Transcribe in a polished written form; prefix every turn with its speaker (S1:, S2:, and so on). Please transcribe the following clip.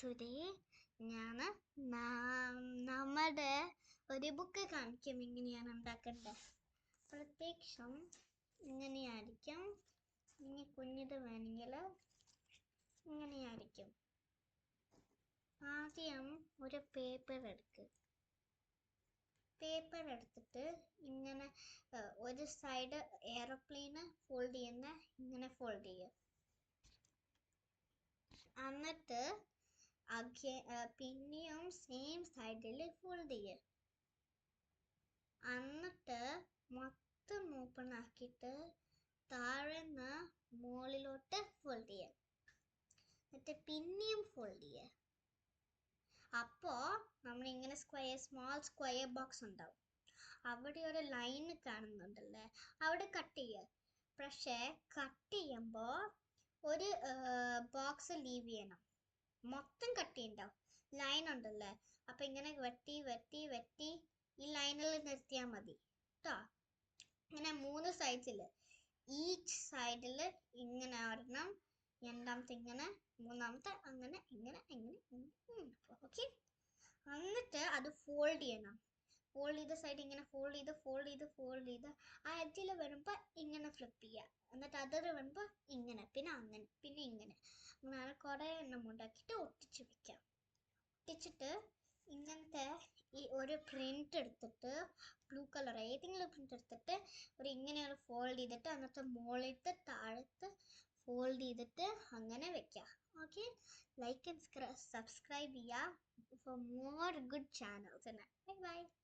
S1: today ഞാൻ നമ്മുടെ ഒരു ബുക്ക് കാണിക്കും എങ്ങനെയാണ് ഉണ്ടാക്കേണ്ടത്. പ്രത്യക്ഷം ഇങ്ങനെയായിരിക്കും. ഇനി കുഞ്ഞിത് വേണമെങ്കിൽ ഇങ്ങനെയായിരിക്കും. ആദ്യം ഒരു പേപ്പർ എടുത്തിട്ട് ഇങ്ങനെ ഒരു സൈഡ് എയർപ്ലെയിന് ഫോൾഡ് ചെയ്യുന്ന ഇങ്ങനെ ഫോൾഡ് ചെയ്യുക. എന്നിട്ട് പിന്നെയും സെയിം സൈഡിൽ ഫോൾഡ് ചെയ്യുക. എന്നിട്ട് മൊത്തം ഓപ്പൺ ആക്കിയിട്ട് താഴെ നിന്ന് മുകളിലോട്ട് ഫോൾഡ് ചെയ്യുക. എന്നിട്ട് പിന്നെയും ഫോൾഡ് ചെയ്യുക. അപ്പോൾ നമ്മളിങ്ങനെ സ്മോൾ സ്ക്വയർ ബോക്സ് ഉണ്ടാവും. അവിടെ ഒരു ലൈൻ കാണുന്നുണ്ടല്ലേ, അവിടെ കട്ട് ചെയ്യുക. പക്ഷേ കട്ട് ചെയ്യുമ്പോൾ ഒരു ബോക്സ് ലീവ് ചെയ്യണം. മൊത്തം കട്ട് ചെയ്യണ്ടാവും. ലൈൻ ഉണ്ടല്ലേ, അപ്പം ഇങ്ങനെ വെട്ടി വെട്ടി വെട്ടി ഈ ലൈനിൽ നിർത്തിയാൽ മതി കേട്ടോ. ഇങ്ങനെ 3 സൈഡിൽ, ഈച്ച് സൈഡിൽ ഇങ്ങനെ ഒരെണ്ണം, രണ്ടാമത്തെ ഇങ്ങനെ, മൂന്നാമത്തെ അങ്ങനെ ഇങ്ങനെ ഇങ്ങനെ ഓക്കെ. എന്നിട്ട് അത് ഫോൾഡ് ചെയ്യണം. ഫോൾഡ് ചെയ്ത സൈഡ് ഇങ്ങനെ ഫോൾഡ് ചെയ്ത് ആ എഡ്ജിൽ വരുമ്പോൾ ഇങ്ങനെ ഫ്ലിപ്പ് ചെയ്യുക. എന്നിട്ട് അതിൽ വരുമ്പോൾ ഇങ്ങനെ, പിന്നെ അങ്ങനെ, പിന്നെ ഇങ്ങനെ, അങ്ങനെ കുറേ എണ്ണം ഉണ്ടാക്കിയിട്ട് ഒട്ടിച്ച് വെക്കാം. ഒട്ടിച്ചിട്ട് ഇങ്ങനത്തെ ഈ ഒരു പ്രിന്റ് എടുത്തിട്ട്, ബ്ലൂ കളർ ഏതെങ്കിലും പ്രിന്റ് എടുത്തിട്ട് ഇങ്ങനെ ഒരു ഫോൾഡ് ചെയ്തിട്ട് എന്നിട്ട് മുകളിലത്തെ താഴത്ത് ഫോൾഡ് ചെയ്തിട്ട് അങ്ങനെ വെക്കാം. ഓക്കെ, ലൈക്ക് ആൻഡ് സബ്സ്ക്രൈബ് ചെയ്യുക for more good channels. Bye bye.